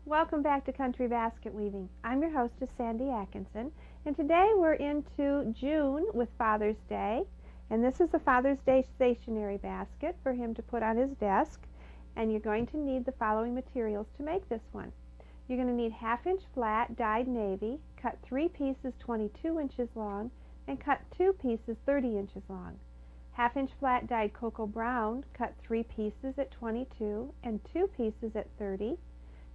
Welcome back to Country Basket Weaving. I'm your hostess, Sandy Atkinson, and today we're into June with Father's Day, and this is a Father's Day stationery basket for him to put on his desk, and you're going to need the following materials to make this one. You're going to need 1/2 inch flat dyed navy, cut 3 pieces 22 inches long, and cut 2 pieces 30 inches long. 1/2 inch flat dyed cocoa brown, cut 3 pieces at 22 and 2 pieces at 30.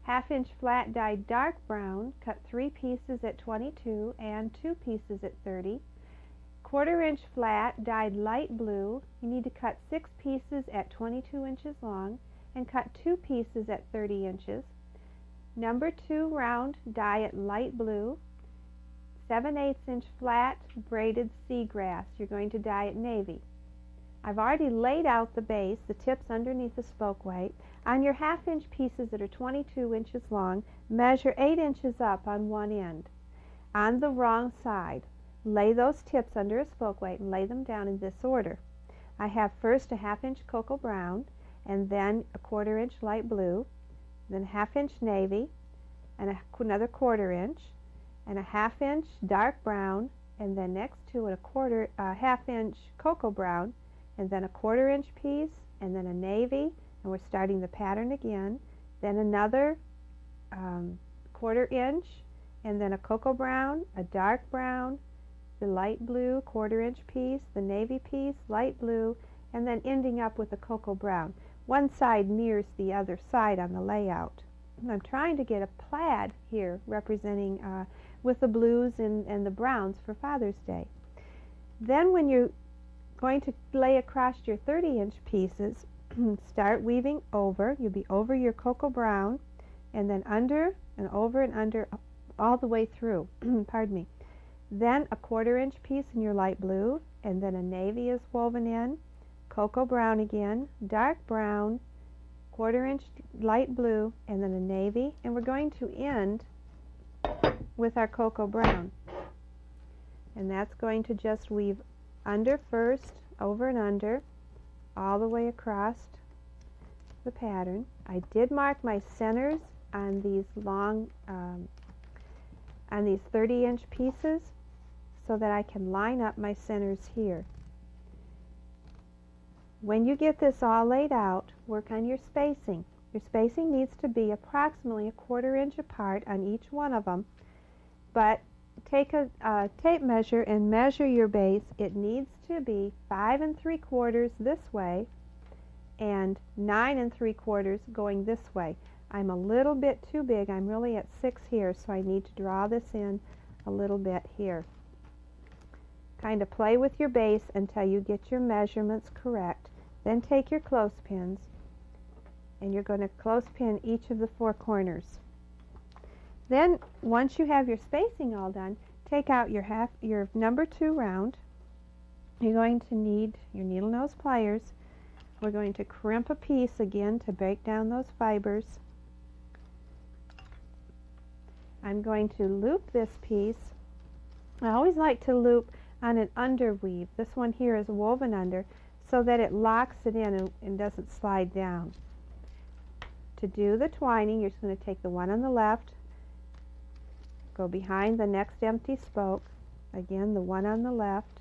1/2 inch flat dyed dark brown, cut 3 pieces at 22 and 2 pieces at 30. 1/4 inch flat dyed light blue, you need to cut 6 pieces at 22 inches long and cut 2 pieces at 30 inches. Number 2 round dye it light blue. 7/8 inch flat braided seagrass, you're going to dye it navy. I've already laid out the base, the tips underneath the spoke weight. On your 1/2 inch pieces that are 22 inches long, measure 8 inches up on one end. On the wrong side, lay those tips under a spoke weight and lay them down in this order. I have first a 1/2 inch cocoa brown, and then a 1/4 inch light blue, then 1/2 inch navy, and another 1/4 inch, and a 1/2 inch dark brown, and then next to it a 1/2 inch cocoa brown, and then a 1/4 inch piece, and then a navy, and we're starting the pattern again, then another 1/4 inch, and then a cocoa brown, a dark brown, the light blue 1/4 inch piece, the navy piece, light blue, and then ending up with a cocoa brown. One side mirrors the other side on the layout. And I'm trying to get a plaid here representing with the blues and the browns for Father's Day. Then when you're going to lay across your 30 inch pieces, start weaving over. You'll be over your cocoa brown and then under and over and under all the way through. Pardon me. Then a 1/4 inch piece in your light blue, and then a navy is woven in, cocoa brown again, dark brown, 1/4 inch light blue, and then a navy, and we're going to end with our cocoa brown. And that's going to just weave under first, over and under, all the way across the pattern. I did mark my centers on these long, on these 30 inch pieces so that I can line up my centers here. When you get this all laid out, work on your spacing. Your spacing needs to be approximately a 1/4 inch apart on each one of them, but take a tape measure and measure your base. It needs to be 5 3/4 this way and 9 3/4 going this way. I'm a little bit too big. I'm really at 6 here, so I need to draw this in a little bit here. Kind of play with your base until you get your measurements correct. Then take your clothespins and you're going to clothespin each of the 4 corners. Then once you have your spacing all done, take out your number 2 round. You're going to need your needle nose pliers. We're going to crimp a piece again to break down those fibers. I'm going to loop this piece. I always like to loop on an underweave. This one here is woven under so that it locks it in and doesn't slide down. To do the twining, you're just going to take the one on the left, go behind the next empty spoke, again the one on the left.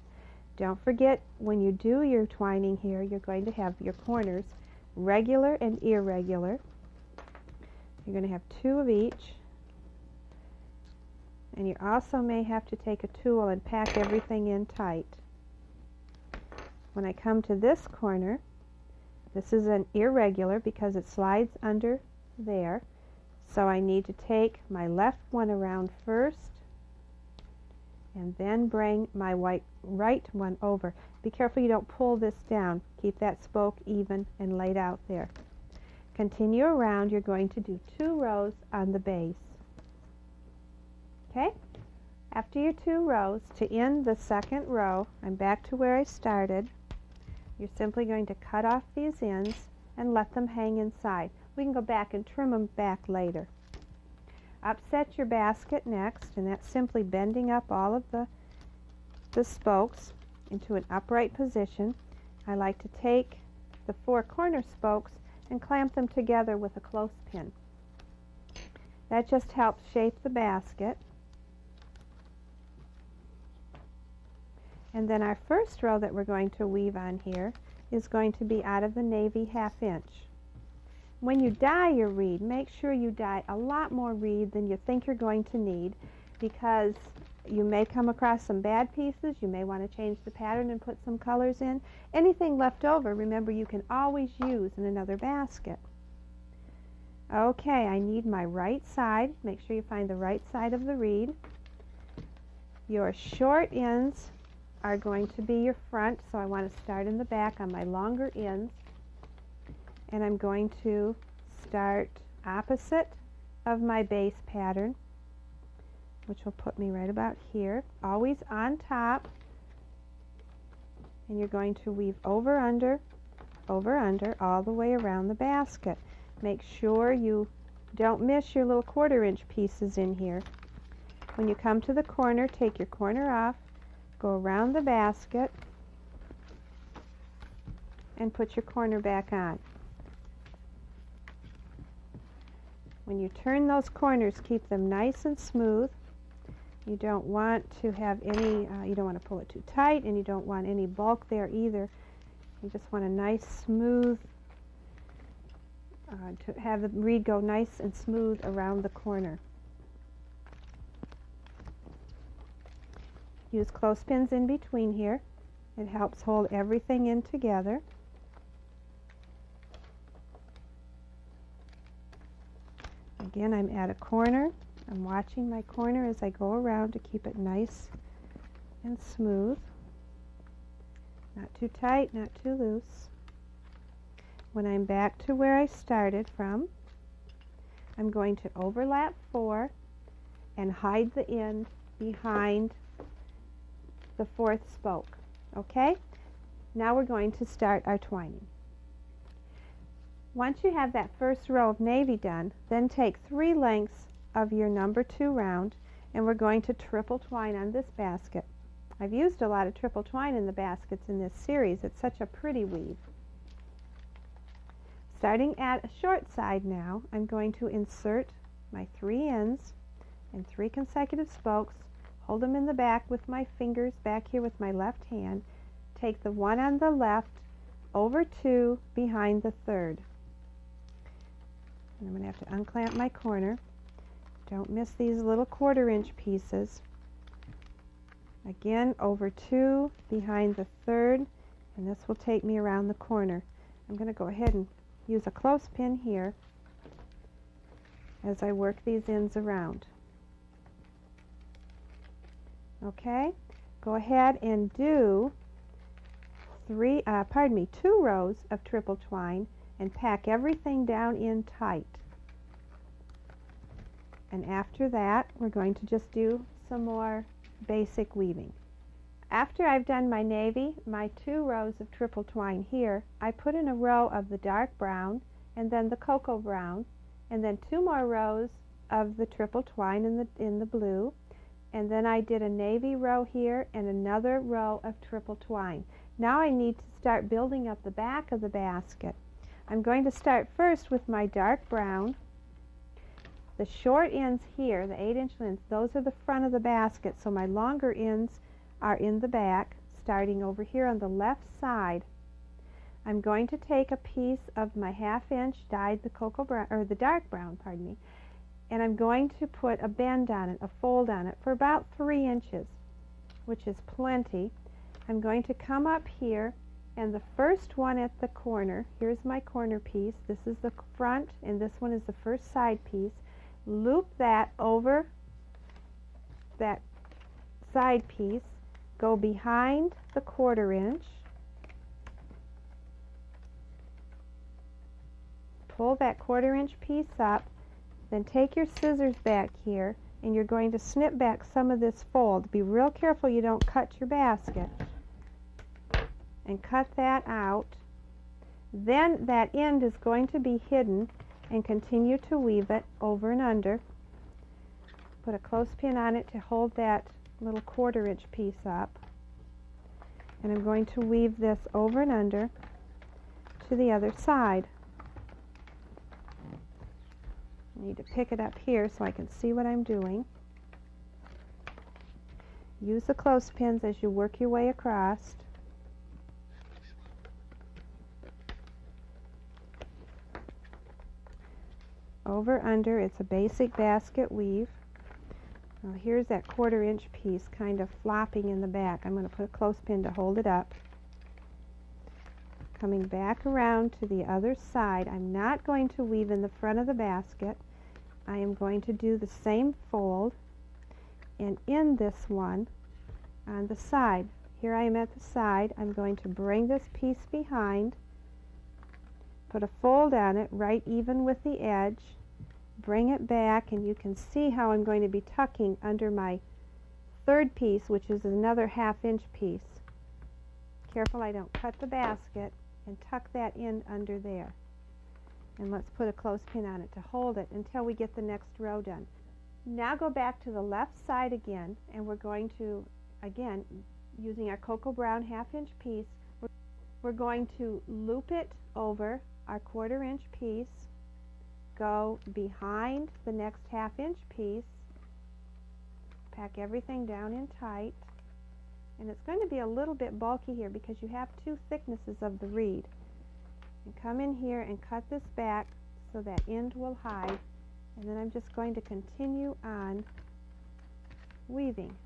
Don't forget, when you do your twining here, you're going to have your corners regular and irregular. You're going to have 2 of each, and you also may have to take a tool and pack everything in tight. When I come to this corner, this is an irregular because it slides under there, so I need to take my left one around first and then bring my right one over. Be careful you don't pull this down. Keep that spoke even and laid out there. Continue around. You're going to do 2 rows on the base. Okay? After your 2 rows, to end the 2nd row, I'm back to where I started. You're simply going to cut off these ends and let them hang inside. We can go back and trim them back later. Upset your basket next, and that's simply bending up all of the spokes into an upright position. I like to take the 4 corner spokes and clamp them together with a clothespin. That just helps shape the basket. And then our first row that we're going to weave on here is going to be out of the navy 1/2 inch. When you dye your reed, make sure you dye a lot more reed than you think you're going to need, because you may come across some bad pieces. You may want to change the pattern and put some colors in. Anything left over, remember, you can always use in another basket. Okay, I need my right side. Make sure you find the right side of the reed. Your short ends are going to be your front, so I want to start in the back on my longer ends, and I'm going to start opposite of my base pattern, which will put me right about here, always on top, and you're going to weave over, under, all the way around the basket. Make sure you don't miss your little 1/4 inch pieces in here. When you come to the corner, take your corner off, go around the basket, and put your corner back on. When you turn those corners, keep them nice and smooth. You don't want to have any, you don't want to pull it too tight, and you don't want any bulk there either. You just want a nice smooth, to have the reed go nice and smooth around the corner. Use clothespins in between here. It helps hold everything in together. Again, I'm at a corner. I'm watching my corner as I go around to keep it nice and smooth. Not too tight, not too loose. When I'm back to where I started from, I'm going to overlap 4 and hide the end behind the 4th spoke. Okay? Now we're going to start our twining. Once you have that first row of navy done, then take 3 lengths of your number 2 round, and we're going to triple twine on this basket. I've used a lot of triple twine in the baskets in this series. It's such a pretty weave. Starting at a short side now, I'm going to insert my 3 ends and 3 consecutive spokes, hold them in the back with my fingers back here with my left hand, take the one on the left over 2 behind the 3rd. And I'm going to have to unclamp my corner. Don't miss these little 1/4 inch pieces. Again, over 2 behind the 3rd, and this will take me around the corner. I'm going to go ahead and use a clothespin here as I work these ends around. Okay, go ahead and do 2 rows of triple twine and pack everything down in tight. And after that, we're going to just do some more basic weaving. After I've done my navy, my 2 rows of triple twine here, I put in a row of the dark brown and then the cocoa brown, and then 2 more rows of the triple twine in the blue, and then I did a navy row here and another row of triple twine. Now I need to start building up the back of the basket. I'm going to start first with my dark brown. The short ends here, the 8-inch ends, those are the front of the basket, so my longer ends are in the back, starting over here on the left side. I'm going to take a piece of my 1/2 inch dyed the cocoa brown, or the dark brown, pardon me, and I'm going to put a bend on it, a fold on it for about 3 inches, which is plenty. I'm going to come up here, and the first one at the corner, here's my corner piece, this is the front, and this one is the first side piece. Loop that over that side piece, go behind the 1/4 inch, pull that 1/4 inch piece up, then take your scissors back here and you're going to snip back some of this fold. Be real careful you don't cut your basket. And cut that out. Then that end is going to be hidden, and continue to weave it over and under. Put a clothespin on it to hold that little 1/4 inch piece up. And I'm going to weave this over and under to the other side. I need to pick it up here so I can see what I'm doing. Use the clothespins as you work your way across. Over, under, it's a basic basket weave. Now here's that 1/4 inch piece kind of flopping in the back. I'm going to put a clothespin to hold it up. Coming back around to the other side, I'm not going to weave in the front of the basket. I am going to do the same fold and in this one on the side. Here I am at the side. I'm going to bring this piece behind, put a fold on it right even with the edge, bring it back, and you can see how I'm going to be tucking under my 3rd piece, which is another 1/2 inch piece. Careful I don't cut the basket, and tuck that in under there. And let's put a clothespin on it to hold it until we get the next row done. Now go back to the left side again, and we're going to, again, using our cocoa brown 1/2 inch piece, we're going to loop it over our 1/4 inch piece, go behind the next 1/2 inch piece, pack everything down in tight, and it's going to be a little bit bulky here because you have 2 thicknesses of the reed. And come in here and cut this back so that end will hide, and then I'm just going to continue on weaving.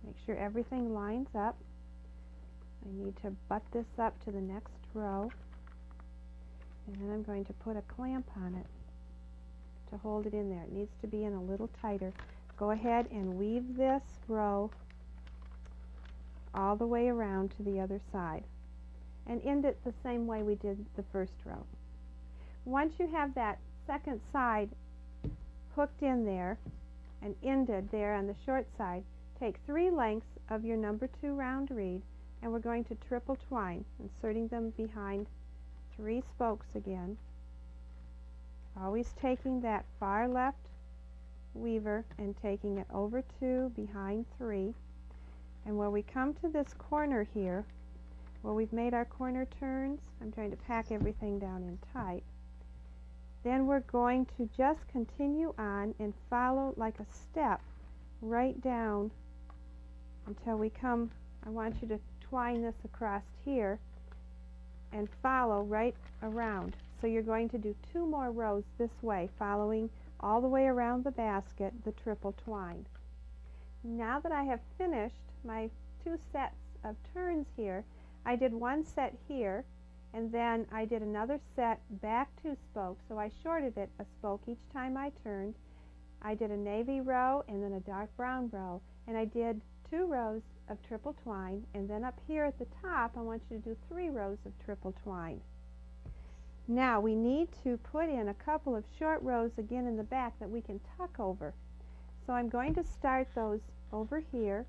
Make sure everything lines up. I need to butt this up to the next row, and then I'm going to put a clamp on it to hold it in there. It needs to be in a little tighter. Go ahead and weave this row all the way around to the other side and end it the same way we did the first row. Once you have that second side hooked in there and ended there on the short side, take 3 lengths of your number 2 round reed, and we're going to triple twine, inserting them behind 3 spokes again, always taking that far left weaver and taking it over 2 behind 3. And when we come to this corner here, where we've made our corner turns, I'm trying to pack everything down in tight, then we're going to just continue on and follow like a step right down until we come. I want you to twine this across here and follow right around. So you're going to do 2 more rows this way, following all the way around the basket, the triple twine. Now that I have finished my 2 sets of turns here, I did 1 set here, and then I did another set back 2 spokes, so I shorted it a spoke each time I turned. I did a navy row and then a dark brown row, and I did 2 rows of triple twine, and then up here at the top I want you to do 3 rows of triple twine. Now we need to put in a couple of short rows again in the back that we can tuck over. So I'm going to start those over here,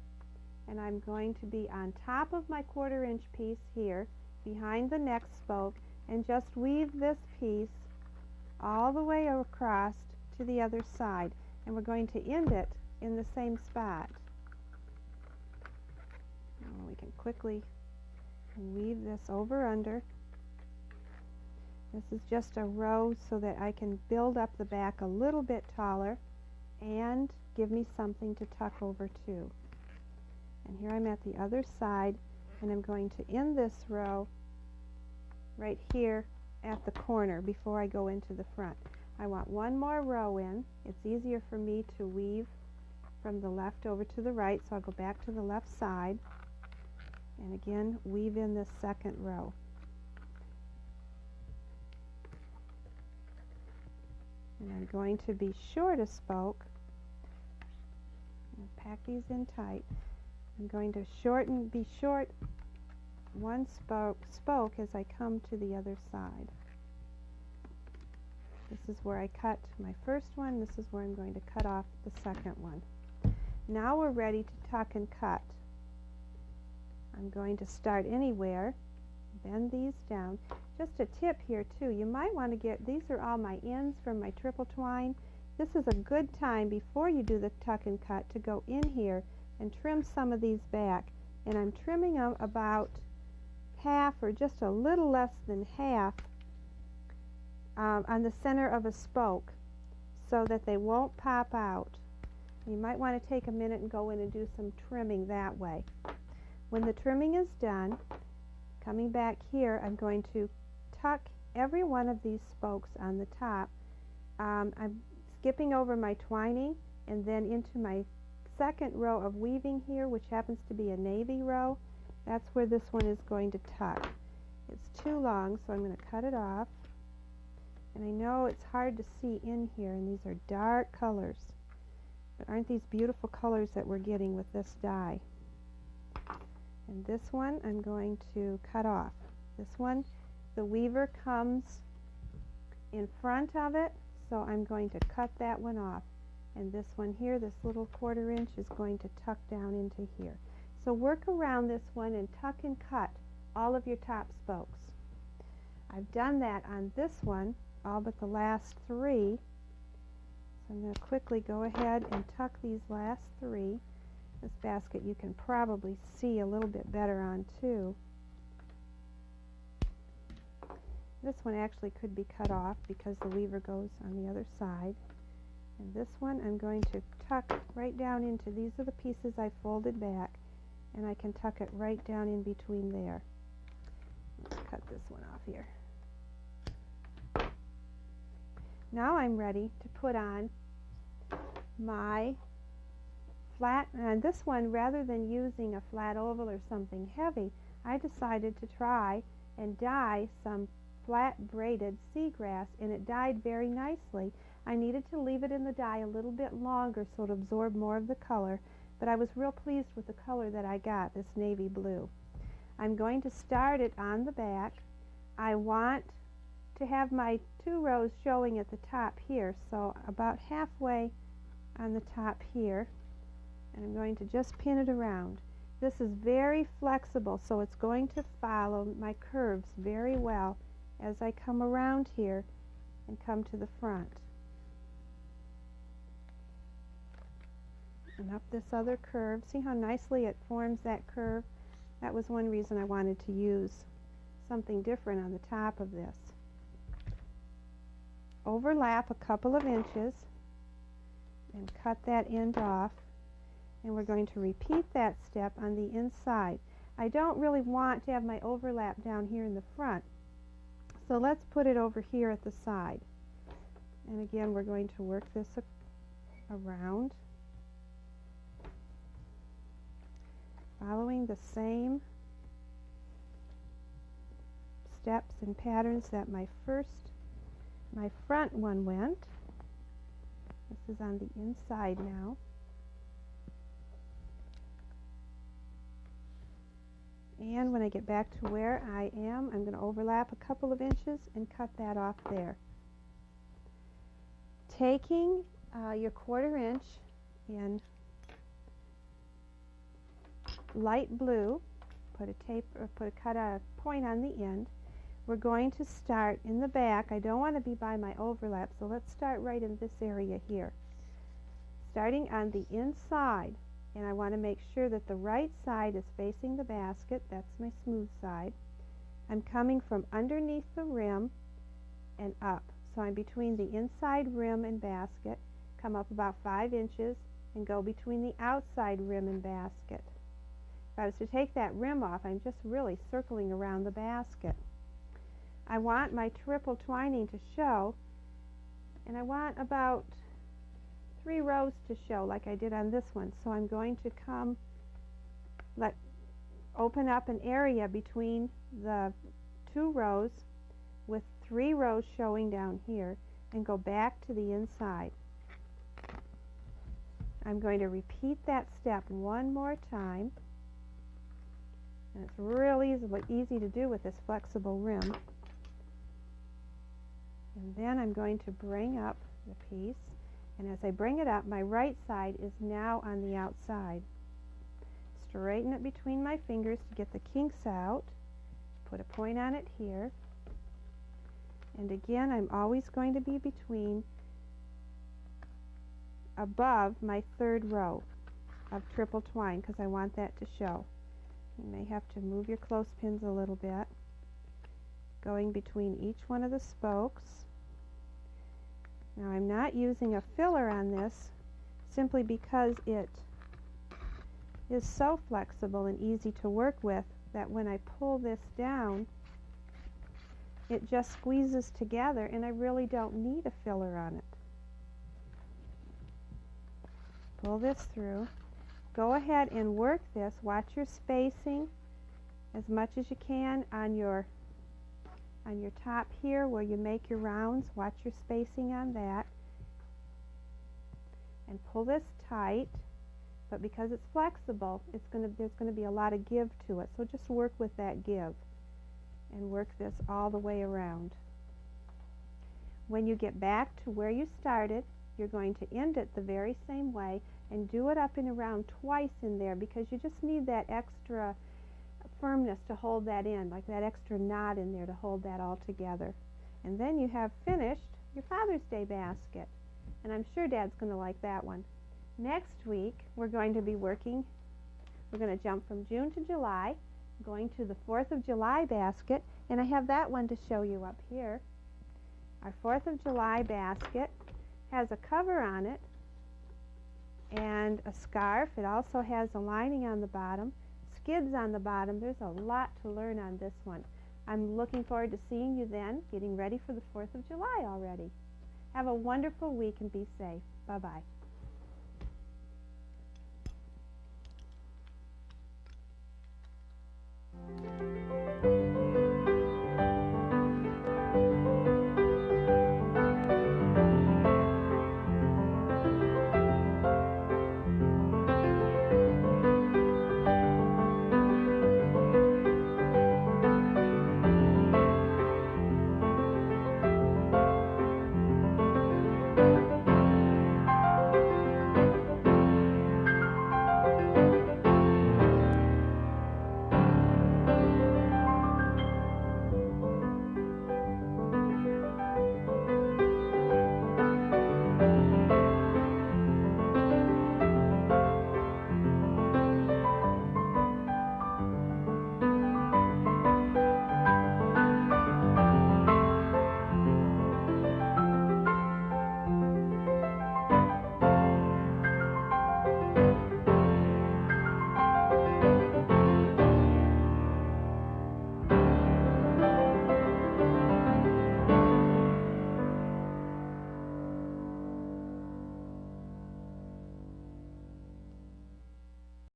and I'm going to be on top of my 1/4 inch piece here behind the next spoke, and just weave this piece all the way across to the other side, and we're going to end it in the same spot. Now we can quickly weave this over under. This is just a row so that I can build up the back a little bit taller and give me something to tuck over to. And here I'm at the other side, and I'm going to end this row right here at the corner before I go into the front. I want 1 more row in. It's easier for me to weave from the left over to the right, so I'll go back to the left side and again weave in this second row. And I'm going to be short a spoke. I'll pack these in tight. I'm going to be short 1 spoke as I come to the other side. This is where I cut my first one. This is where I'm going to cut off the second one. Now we're ready to tuck and cut. I'm going to start anywhere, bend these down. Just a tip here too, you might want to get, these are all my ends from my triple twine. This is a good time before you do the tuck and cut to go in here and trim some of these back. And I'm trimming them about half or just a little less than half on the center of a spoke so that they won't pop out. You might want to take a minute and go in and do some trimming that way. When the trimming is done, coming back here, I'm going to tuck every one of these spokes on the top. I'm skipping over my twining and then into my second row of weaving here, which happens to be a navy row. That's where this one is going to tuck. It's too long, so I'm going to cut it off. And I know it's hard to see in here, and these are dark colors. But aren't these beautiful colors that we're getting with this dye? And this one I'm going to cut off. This one, the weaver comes in front of it, so I'm going to cut that one off. And this one here, this little 1/4 inch, is going to tuck down into here. So work around this one and tuck and cut all of your top spokes. I've done that on this one, all but the last 3. So I'm going to quickly go ahead and tuck these last 3. This basket you can probably see a little bit better on too. This one actually could be cut off because the weaver goes on the other side. And this one I'm going to tuck right down into, these are the pieces I folded back, and I can tuck it right down in between there. Let's cut this one off here. Now I'm ready to put on my flat, and this one, rather than using a flat oval or something heavy, I decided to try and dye some flat braided seagrass, and it dyed very nicely. I needed to leave it in the dye a little bit longer so it absorbed more of the color, but I was real pleased with the color that I got, this navy blue. I'm going to start it on the back. I want to have my 2 rows showing at the top here, so about halfway on the top here, and I'm going to just pin it around. This is very flexible, so it's going to follow my curves very well as I come around here and come to the front. And up this other curve. See how nicely it forms that curve? That was one reason I wanted to use something different on the top of this. Overlap a couple of inches and cut that end off, and we're going to repeat that step on the inside. I don't really want to have my overlap down here in the front, so let's put it over here at the side. And again, we're going to work this around, following the same steps and patterns that my front one went. This is on the inside now. And when I get back to where I am, I'm going to overlap a couple of inches and cut that off there. Taking your 1/4 inch in light blue, cut a point on the end. We're going to start in the back. I don't want to be by my overlap, so let's start right in this area here. Starting on the inside, and I want to make sure that the right side is facing the basket. That's my smooth side. I'm coming from underneath the rim and up. So I'm between the inside rim and basket, come up about 5 inches, and go between the outside rim and basket. If I was to take that rim off, I'm just really circling around the basket. I want my triple twining to show, and I want about 3 rows to show like I did on this one. So I'm going to open up an area between the 2 rows with 3 rows showing down here and go back to the inside. I'm going to repeat that step one more time, and it's really easy to do with this flexible rim. And then I'm going to bring up the piece, and as I bring it up, my right side is now on the outside. Straighten it between my fingers to get the kinks out. Put a point on it here. And again, I'm always going to be above my 3rd row of triple twine because I want that to show. You may have to move your clothespins a little bit, going between each one of the spokes. Now I'm not using a filler on this simply because it is so flexible and easy to work with that when I pull this down, it just squeezes together and I really don't need a filler on it. Pull this through. Go ahead and work this. Watch your spacing as much as you can on your top here where you make your rounds. Watch your spacing on that. And pull this tight, but because it's flexible, there's going to be a lot of give to it. So just work with that give and work this all the way around. When you get back to where you started, you're going to end it the very same way and do it up and around twice in there because you just need that extra firmness to hold that in, like that extra knot in there to hold that all together. And then you have finished your Father's Day basket. And I'm sure Dad's going to like that one. Next week, we're going to be working, we're going to jump from June to July, going to the 4th of July basket, and I have that one to show you up here. Our 4th of July basket has a cover on it and a scarf. It also has a lining on the bottom, skids on the bottom. There's a lot to learn on this one. I'm looking forward to seeing you then, getting ready for the 4th of July already. Have a wonderful week and be safe. Bye-bye.